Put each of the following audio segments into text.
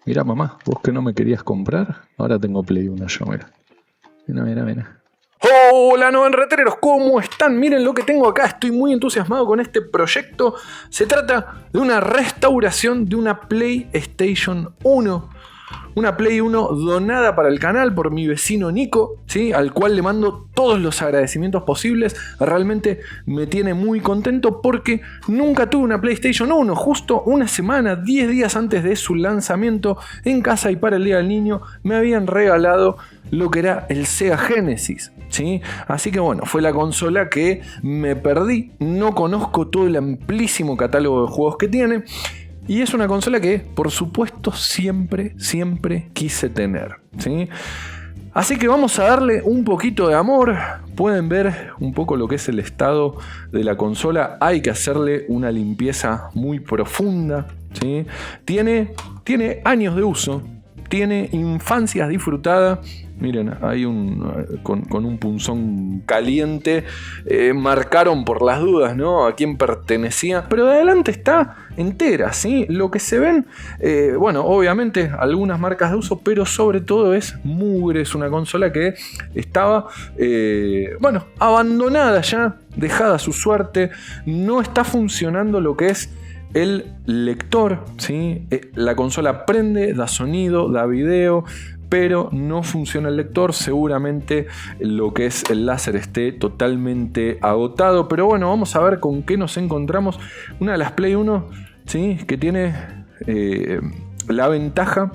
Mirá, mamá, vos que no me querías comprar, ahora tengo Play 1 yo, mira. Mira. Hola, novenretreros, ¿cómo están? Miren lo que tengo acá, estoy muy entusiasmado con este proyecto. Se trata de una restauración de una PlayStation 1. Una Play 1 donada para el canal por mi vecino Nico, ¿sí? Al cual le mando todos los agradecimientos posibles. Realmente me tiene muy contento porque nunca tuve una PlayStation 1. Justo una semana, 10 días antes de su lanzamiento, en casa y para el Día del Niño, me habían regalado lo que era el Sega Genesis, ¿sí? Así que bueno, fue la consola que me perdí. No conozco todo el amplísimo catálogo de juegos que tiene. Y es una consola que, por supuesto, siempre quise tener, ¿sí? Así que vamos a darle un poquito de amor. Pueden ver un poco lo que es el estado de la consola. Hay que hacerle una limpieza muy profunda, ¿sí? Tiene años de uso. Tiene infancias disfrutadas. Miren, hay con un punzón caliente. Marcaron por las dudas, ¿no? A quién pertenecía. Pero de adelante está entera, ¿sí? Lo que se ven, bueno, obviamente algunas marcas de uso, pero sobre todo es mugre. Es una consola que estaba, bueno, abandonada ya, dejada a su suerte. No está funcionando lo que es el lector, ¿sí? La consola prende, da sonido, da video, pero no funciona el lector. Seguramente lo que es el láser esté totalmente agotado. Pero bueno, vamos a ver con qué nos encontramos. Una de las Play 1, ¿sí? Que tiene la ventaja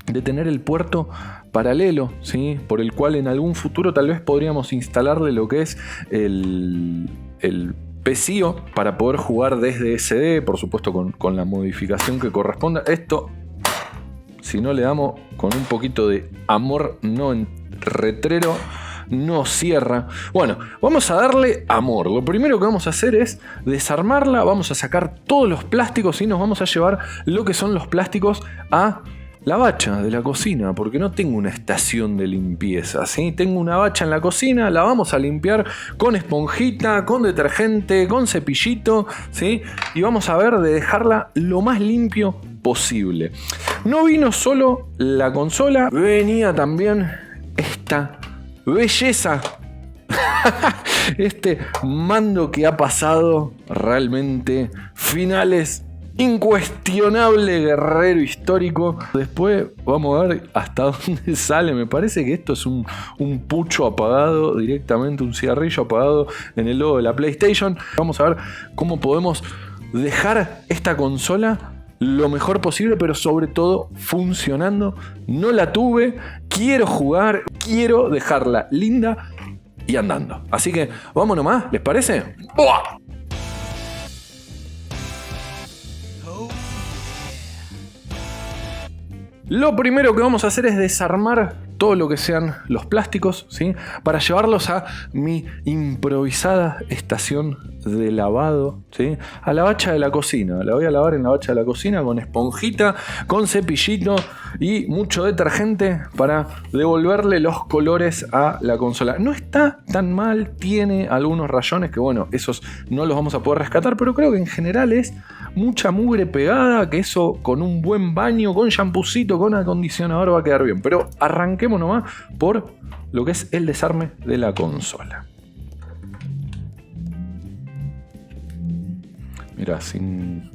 de tener el puerto paralelo, ¿sí? Por el cual en algún futuro tal vez podríamos instalarle lo que es el PCIO para poder jugar desde SD, por supuesto con la modificación que corresponda. Esto, si no le damos con un poquito de amor no retrero, no cierra. Bueno, vamos a darle amor. Lo primero que vamos a hacer es desarmarla. Vamos a sacar todos los plásticos y nos vamos a llevar lo que son los plásticos a la bacha de la cocina, porque no tengo una estación de limpieza, ¿sí? Tengo una bacha en la cocina, la vamos a limpiar con esponjita, con detergente, con cepillito, ¿sí? Y vamos a ver de dejarla lo más limpio posible. No vino solo la consola, venía también esta belleza. Este mando que ha pasado realmente finales. Incuestionable guerrero histórico. Después vamos a ver hasta dónde sale. Me parece que esto es un pucho apagado directamente, un cigarrillo apagado en el logo de la PlayStation. Vamos a ver cómo podemos dejar esta consola lo mejor posible, pero sobre todo funcionando. No la tuve, quiero jugar, quiero dejarla linda y andando. Así que vamos nomás, ¿les parece? ¡Buah! Lo primero que vamos a hacer es desarmar todo lo que sean los plásticos, ¿sí? Para llevarlos a mi improvisada estación de lavado, ¿sí? A la bacha de la cocina. La voy a lavar en la bacha de la cocina con esponjita, con cepillito y mucho detergente para devolverle los colores a la consola. No está tan mal, tiene algunos rayones que, bueno, esos no los vamos a poder rescatar, pero creo que en general es mucha mugre pegada, que eso con un buen baño, con champucito, con acondicionador va a quedar bien. Pero arranquemos nomás por lo que es el desarme de la consola. Mira, sin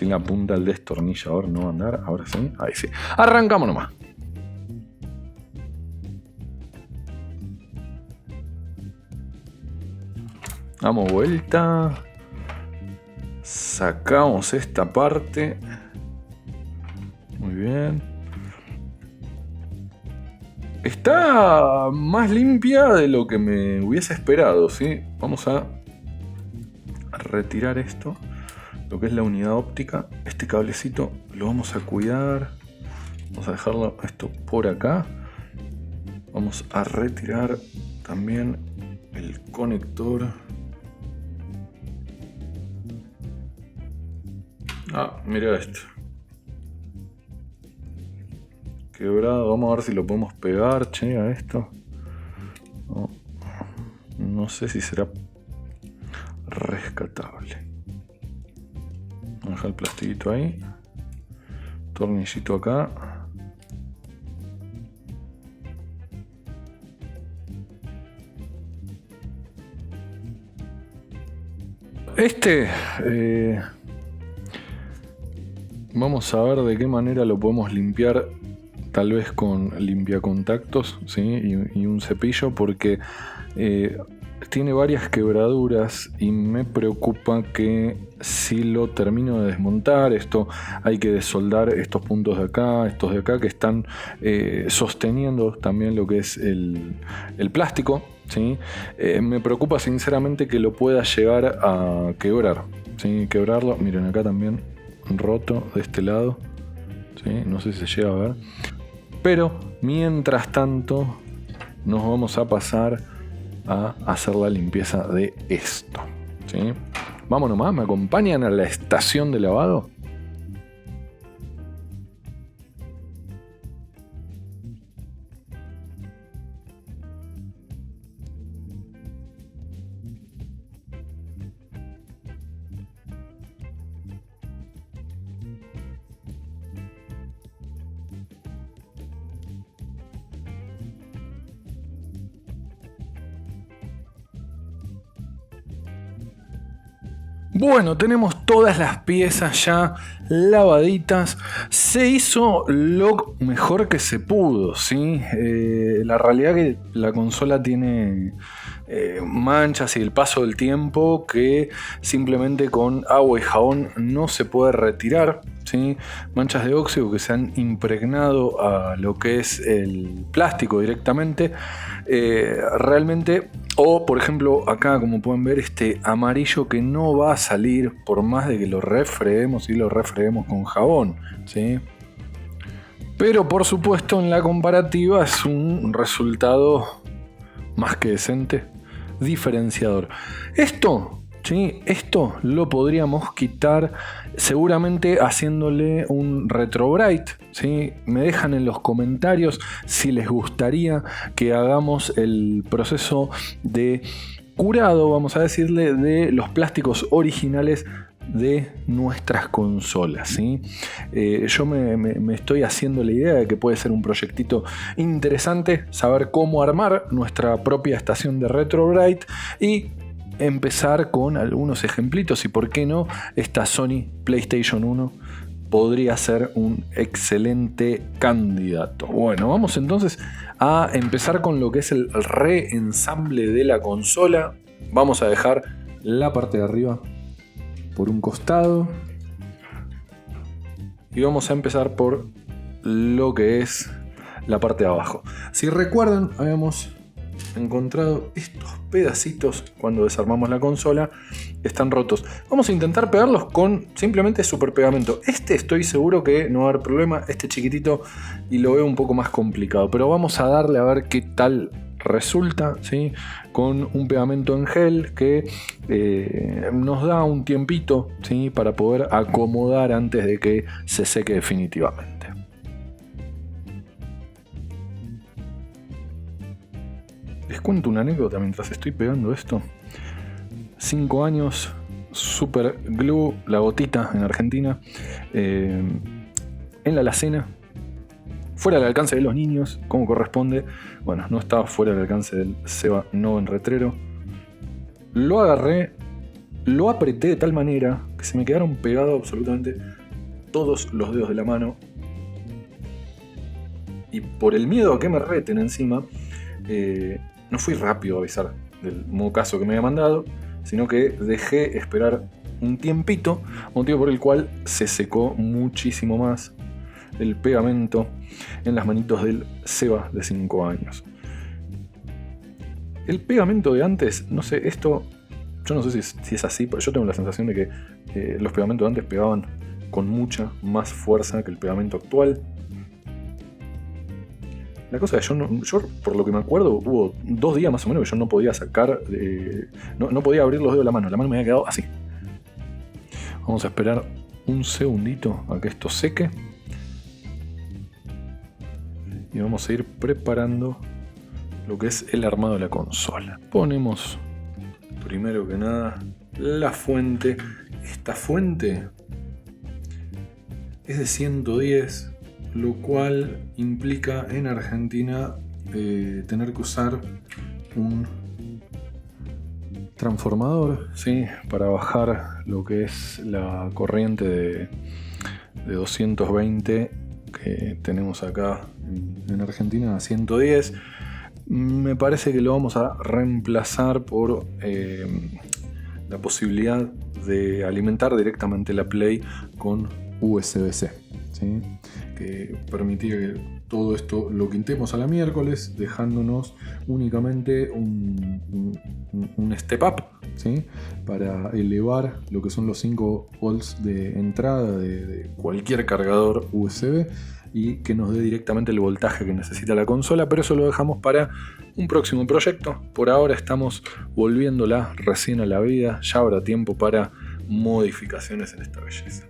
la punta del destornillador no va a andar. Ahora sí, ahí sí. Arrancamos nomás. Damos vuelta. Sacamos esta parte. Muy bien. Está más limpia de lo que me hubiese esperado, ¿sí? Vamos a retirar esto, lo que es la unidad óptica. Este cablecito lo vamos a cuidar. Vamos a dejarlo esto por acá. Vamos a retirar también el conector. Ah, mira esto. Quebrado. Vamos a ver si lo podemos pegar, che, a esto. No sé si será rescatable. Vamos a dejar el plastiquito ahí. Tornillito acá. Vamos a ver de qué manera lo podemos limpiar, tal vez con limpiacontactos, ¿sí? y un cepillo, porque tiene varias quebraduras y me preocupa que si lo termino de desmontar, esto hay que desoldar estos puntos de acá, estos de acá que están sosteniendo también lo que es el plástico, ¿sí? Me preocupa sinceramente que lo pueda llegar a quebrar, ¿sí? Quebrarlo, miren acá también roto de este lado, ¿sí? No sé si se llega a ver, pero mientras tanto nos vamos a pasar a hacer la limpieza de esto, ¿sí? Vamos nomás, ¿me acompañan a la estación de lavado? Bueno, tenemos todas las piezas ya lavaditas. Se hizo lo mejor que se pudo, ¿sí? La realidad es que la consola tiene manchas y el paso del tiempo que simplemente con agua y jabón no se puede retirar, ¿sí? Manchas de óxido que se han impregnado a lo que es el plástico directamente. Realmente, o por ejemplo acá como pueden ver este amarillo que no va a salir por más de que lo refreguemos y lo refreguemos con jabón, ¿sí? Pero por supuesto en la comparativa es un resultado más que decente, diferenciador. Esto lo podríamos quitar seguramente haciéndole un retrobrite, ¿sí? Me dejan en los comentarios si les gustaría que hagamos el proceso de curado, vamos a decirle, de los plásticos originales de nuestras consolas, ¿sí? Yo me estoy haciendo la idea de que puede ser un proyectito interesante saber cómo armar nuestra propia estación de retrobrite y empezar con algunos ejemplitos, y por qué no, esta Sony PlayStation 1 podría ser un excelente candidato. Bueno, vamos entonces a empezar con lo que es el reensamble de la consola. Vamos a dejar la parte de arriba por un costado y vamos a empezar por lo que es la parte de abajo. Si recuerdan, habíamos encontrado estos pedacitos cuando desarmamos la consola, están rotos. Vamos a intentar pegarlos con simplemente super pegamento. Estoy seguro que no va a haber problema, chiquitito, y lo veo un poco más complicado, pero vamos a darle a ver qué tal resulta, ¿sí? Con un pegamento en gel que nos da un tiempito, ¿sí? Para poder acomodar antes de que se seque definitivamente. Les cuento una anécdota mientras estoy pegando esto. 5 años, Super Glue, la gotita en Argentina, en la alacena, fuera del alcance de los niños, como corresponde. Bueno, no estaba fuera del alcance del Seba, no en retrero. Lo agarré, lo apreté de tal manera que se me quedaron pegados absolutamente todos los dedos de la mano. Y por el miedo a que me reten encima, no fui rápido a avisar del mocazo que me había mandado, sino que dejé esperar un tiempito, motivo por el cual se secó muchísimo más el pegamento en las manitos del Seba de 5 años. El pegamento de antes, no sé, esto, yo no sé si es así, pero yo tengo la sensación de que los pegamentos de antes pegaban con mucha más fuerza que el pegamento actual. La cosa es que yo, por lo que me acuerdo, hubo 2 días más o menos que yo no podía sacar, no podía abrir los dedos de la mano me había quedado así. Vamos a esperar un segundito a que esto seque. Y vamos a ir preparando lo que es el armado de la consola. Ponemos primero que nada la fuente. Esta fuente es de 110, lo cual implica en Argentina tener que usar un transformador, ¿sí? Para bajar lo que es la corriente de 220 que tenemos acá en Argentina a 110. Me parece que lo vamos a reemplazar por la posibilidad de alimentar directamente la Play con USB-C, ¿sí? Que permitía que todo esto lo quintemos a la miércoles, dejándonos únicamente un step up, ¿sí? Para elevar lo que son los 5 volts de entrada de cualquier cargador USB y que nos dé directamente el voltaje que necesita la consola, pero eso lo dejamos para un próximo proyecto. Por ahora estamos volviéndola recién a la vida, ya habrá tiempo para modificaciones en esta belleza.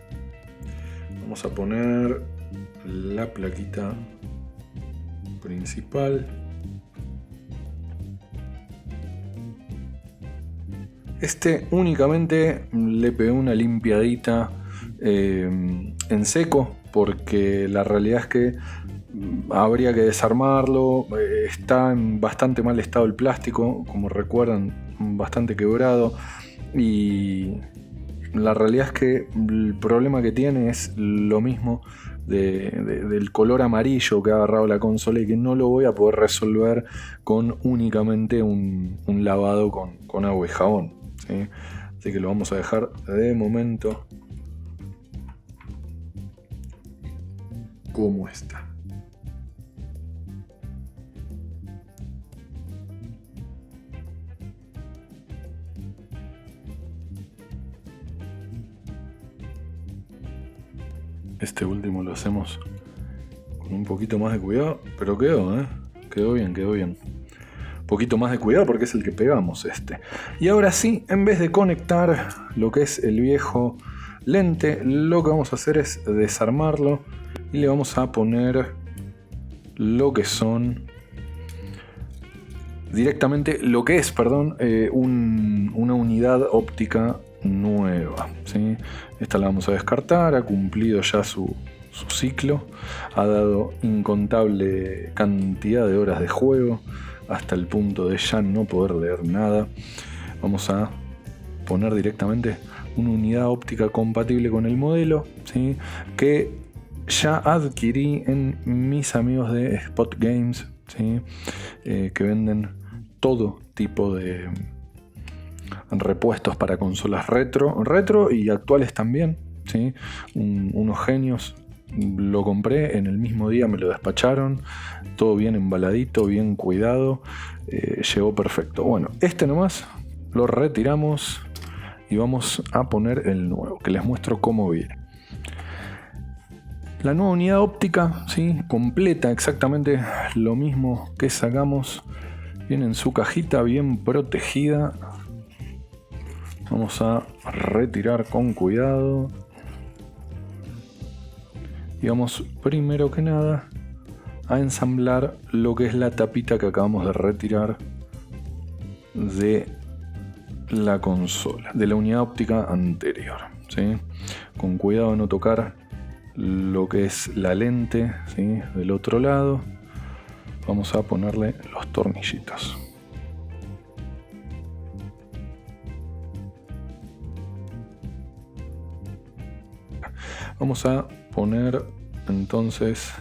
Vamos a poner la plaquita principal. Únicamente le pegué una limpiadita en seco, porque la realidad es que habría que desarmarlo. Está en bastante mal estado el plástico, como recuerdan, bastante quebrado, y la realidad es que el problema que tiene es lo mismo del color amarillo que ha agarrado la consola, y que no lo voy a poder resolver con únicamente un lavado con agua y jabón, ¿sí? Así que lo vamos a dejar de momento como está. Este último lo hacemos con un poquito más de cuidado, pero quedó bien. Un poquito más de cuidado porque es el que pegamos este. Y ahora sí, en vez de conectar lo que es el viejo lente, lo que vamos a hacer es desarmarlo y le vamos a poner lo que son directamente, una unidad óptica nueva, ¿sí? Esta la vamos a descartar, ha cumplido ya su ciclo, ha dado incontable cantidad de horas de juego hasta el punto de ya no poder leer nada. Vamos a poner directamente una unidad óptica compatible con el modelo, ¿sí? Que ya adquirí en mis amigos de Spot Games, ¿sí? Que venden todo tipo de repuestos para consolas retro y actuales también, ¿sí? Unos genios. Lo compré en el mismo día, me lo despacharon, todo bien embaladito, bien cuidado, llegó perfecto. Bueno, nomás lo retiramos y vamos a poner el nuevo, que les muestro cómo viene. La nueva unidad óptica, ¿sí? Completa, exactamente lo mismo que sacamos, viene en su cajita bien protegida. Vamos a retirar con cuidado. Y vamos primero que nada a ensamblar lo que es la tapita que acabamos de retirar de la consola, de la unidad óptica anterior, ¿sí? Con cuidado de no tocar lo que es la lente, ¿sí? Del otro lado vamos a ponerle los tornillitos. Vamos a poner entonces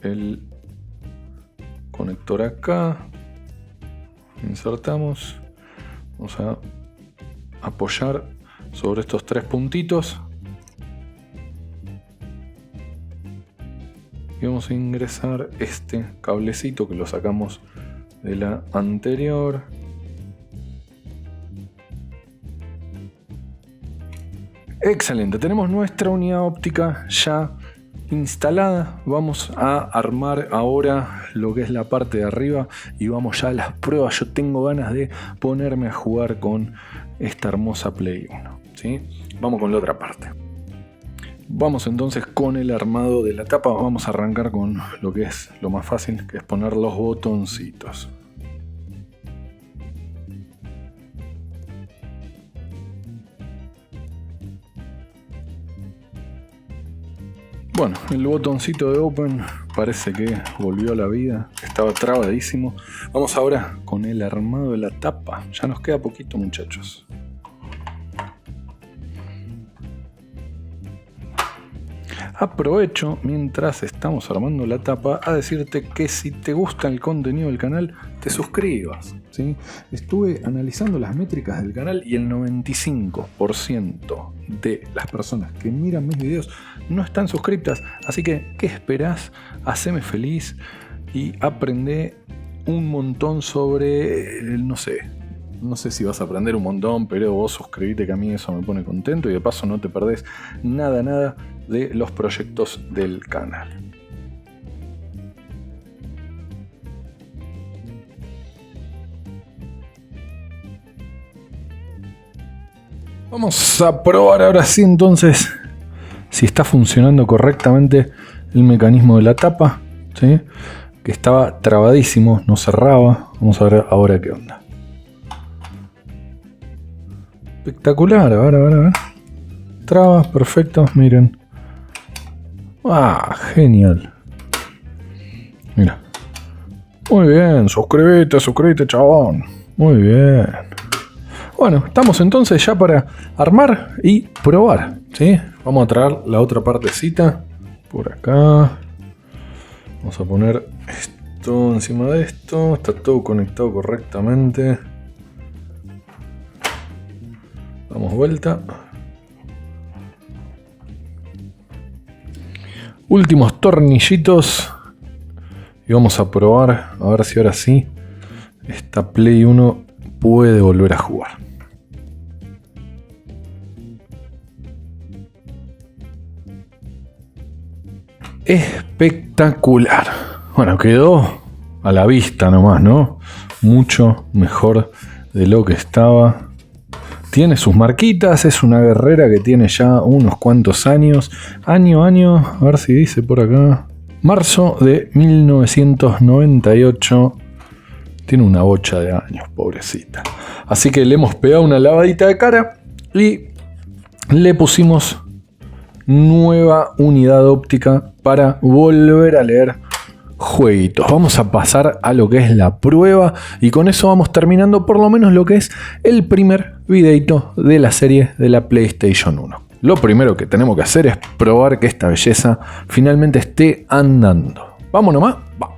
el conector acá, insertamos, vamos a apoyar sobre estos 3 puntitos y vamos a ingresar este cablecito que lo sacamos de la anterior. Excelente, tenemos nuestra unidad óptica ya instalada. Vamos a armar ahora lo que es la parte de arriba y vamos ya a las pruebas. Yo tengo ganas de ponerme a jugar con esta hermosa Play 1, ¿sí? Vamos con la otra parte. Vamos entonces con el armado de la tapa. Vamos a arrancar con lo que es lo más fácil, que es poner los botoncitos. Bueno, el botoncito de Open parece que volvió a la vida, estaba trabadísimo. Vamos ahora con el armado de la tapa. Ya nos queda poquito, muchachos. Aprovecho mientras estamos armando la tapa a decirte que si te gusta el contenido del canal, te suscribas, ¿sí? Estuve analizando las métricas del canal y el 95% de las personas que miran mis videos no están suscriptas. Así que, ¿qué esperás? Haceme feliz y aprende un montón sobre, no sé si vas a aprender un montón, pero vos suscribite, que a mí eso me pone contento y de paso no te perdés nada de los proyectos del canal. Vamos a probar ahora sí entonces si está funcionando correctamente el mecanismo de la tapa, ¿sí? Que estaba trabadísimo, no cerraba. Vamos a ver ahora qué onda. Espectacular, a ver. Trabas, perfecto, miren. Genial. Mira. Muy bien, suscríbete, chabón. Muy bien. Bueno, estamos entonces ya para armar y probar, ¿sí? Vamos a traer la otra partecita por acá. Vamos a poner esto encima de esto. Está todo conectado correctamente. Damos vuelta. Últimos tornillitos. Y vamos a probar a ver si ahora sí esta Play 1 puede volver a jugar. Espectacular. Bueno, quedó a la vista nomás, ¿no? Mucho mejor de lo que estaba. Tiene sus marquitas, es una guerrera que tiene ya unos cuantos años. Año, a ver si dice por acá. Marzo de 1998. Tiene una bocha de años, pobrecita. Así que le hemos pegado una lavadita de cara y le pusimos nueva unidad óptica para volver a leer jueguitos. Vamos a pasar a lo que es la prueba y con eso vamos terminando por lo menos lo que es el primer videito de la serie de la PlayStation 1. Lo primero que tenemos que hacer es probar que esta belleza finalmente esté andando. Vamos nomás, va.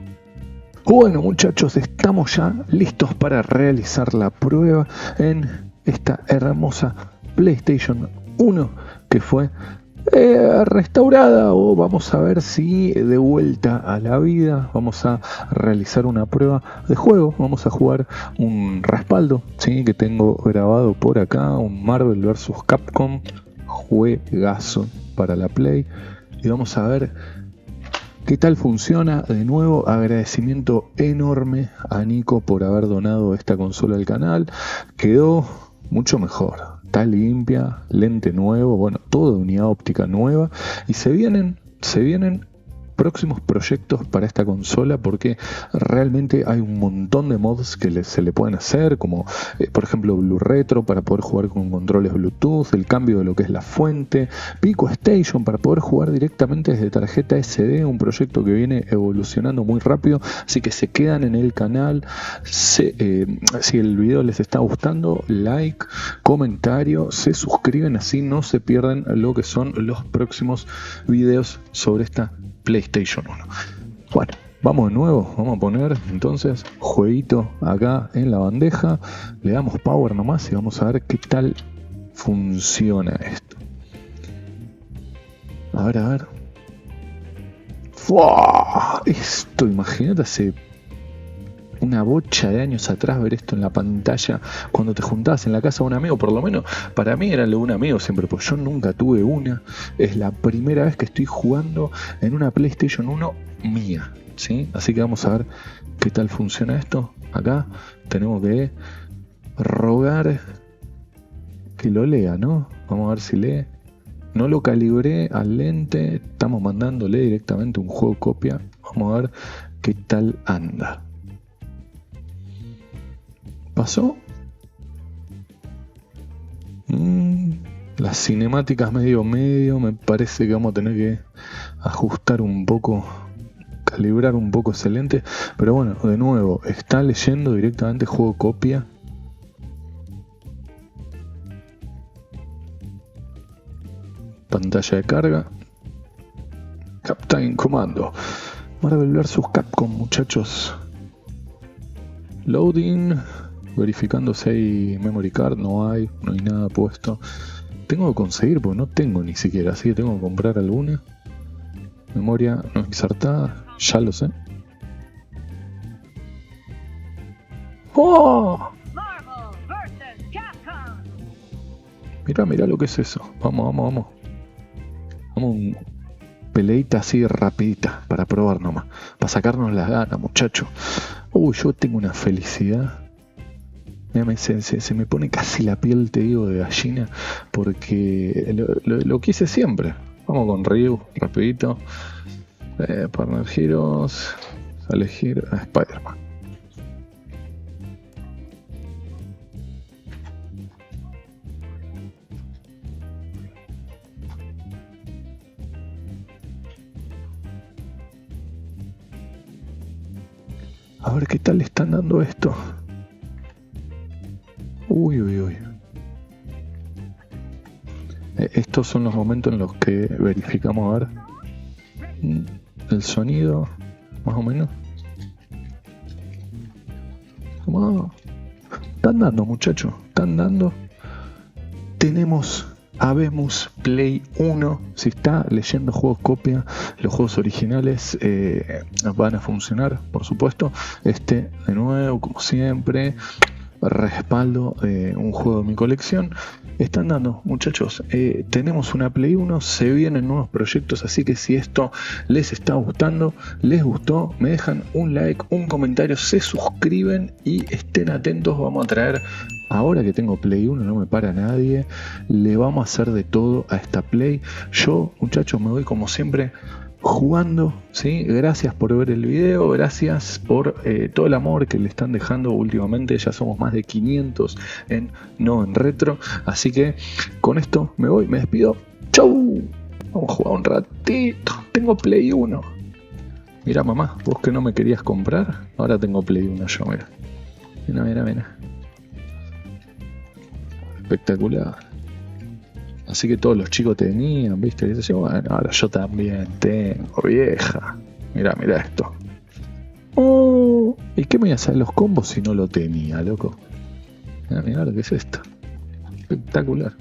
Bueno, muchachos, estamos ya listos para realizar la prueba en esta hermosa PlayStation 1 que fue restaurada, o vamos a ver si de vuelta a la vida. Vamos a realizar una prueba de juego. Vamos a jugar un respaldo, ¿sí? Que tengo grabado por acá, un Marvel vs. Capcom, juegazo para la Play, y vamos a ver qué tal funciona. De nuevo, agradecimiento enorme a Nico por haber donado esta consola al canal. Quedó mucho mejor. Está limpia, lente nuevo, bueno, todo de unidad óptica nueva. Y se vienen próximos proyectos para esta consola, porque realmente hay un montón de mods que se le pueden hacer, como por ejemplo Blue Retro para poder jugar con controles Bluetooth, el cambio de lo que es la fuente, Pico Station para poder jugar directamente desde tarjeta SD, un proyecto que viene evolucionando muy rápido, así que se quedan en el canal. Si el video les está gustando, like, comentario, se suscriben, así no se pierden lo que son los próximos videos sobre esta PlayStation 1. Bueno, vamos de nuevo, vamos a poner entonces jueguito acá en la bandeja, le damos power nomás y vamos a ver qué tal funciona esto. A ver. ¡Fua! Esto, imagínate, hace una bocha de años atrás ver esto en la pantalla cuando te juntabas en la casa de un amigo. Por lo menos para mí era lo de un amigo siempre, pues yo nunca tuve una. Es la primera vez que estoy jugando en una PlayStation 1 mía, ¿sí? Así que vamos a ver qué tal funciona esto. Acá tenemos que rogar que lo lea, ¿no? Vamos a ver si lee. No lo calibré al lente, estamos mandándole directamente un juego copia. Vamos a ver qué tal anda. ¿Pasó? Las cinemáticas medio, me parece que vamos a tener que ajustar un poco, calibrar un poco ese lente. Pero bueno, de nuevo, está leyendo directamente, juego copia. Pantalla de carga. Captain Commando. Marvel vs Capcom, muchachos. Loading. Verificando si hay memory card. No hay nada puesto. Tengo que conseguir porque no tengo ni siquiera. Así que tengo que comprar alguna. Memoria no insertada. Ya lo sé. ¡Oh! Mira lo que es eso. Vamos. Vamos un peleita así rapidita para probar nomás. Para sacarnos las ganas, muchachos. Uy, yo tengo una felicidad. Se me pone casi la piel, te digo, de gallina. Porque lo quise siempre. Vamos con Ryu, rapidito. Partner Heroes. A elegir a Spider-Man. A ver qué tal le están dando esto. Uy. Estos son los momentos en los que verificamos a ver el sonido, más o menos. Están dando, muchachos, están dando. Tenemos Habemos Play 1. Si está leyendo juegos copia, los juegos originales van a funcionar, por supuesto. De nuevo, como siempre, respaldo un juego de mi colección. Están dando, muchachos. Tenemos una Play 1, se vienen nuevos proyectos, así que si esto les está gustando, les gustó, me dejan un like, un comentario, se suscriben y estén atentos. Vamos a traer, ahora que tengo Play 1, no me para nadie, le vamos a hacer de todo a esta Play. Yo, muchachos, me voy como siempre jugando, ¿sí? Gracias por ver el video, gracias por todo el amor que le están dejando últimamente. Ya somos más de 500 en Retro, así que con esto me voy, me despido. ¡Chau! Vamos a jugar un ratito. Tengo Play 1. Mira, mamá, vos que no me querías comprar, ahora tengo Play 1 yo, mira. Espectacular. Así que todos los chicos tenían, ¿viste? Y dice, bueno, ahora yo también tengo, vieja. Mira esto. Oh, ¿y qué me voy a hacer los combos si no lo tenía, loco? Mira lo que es esto. Espectacular.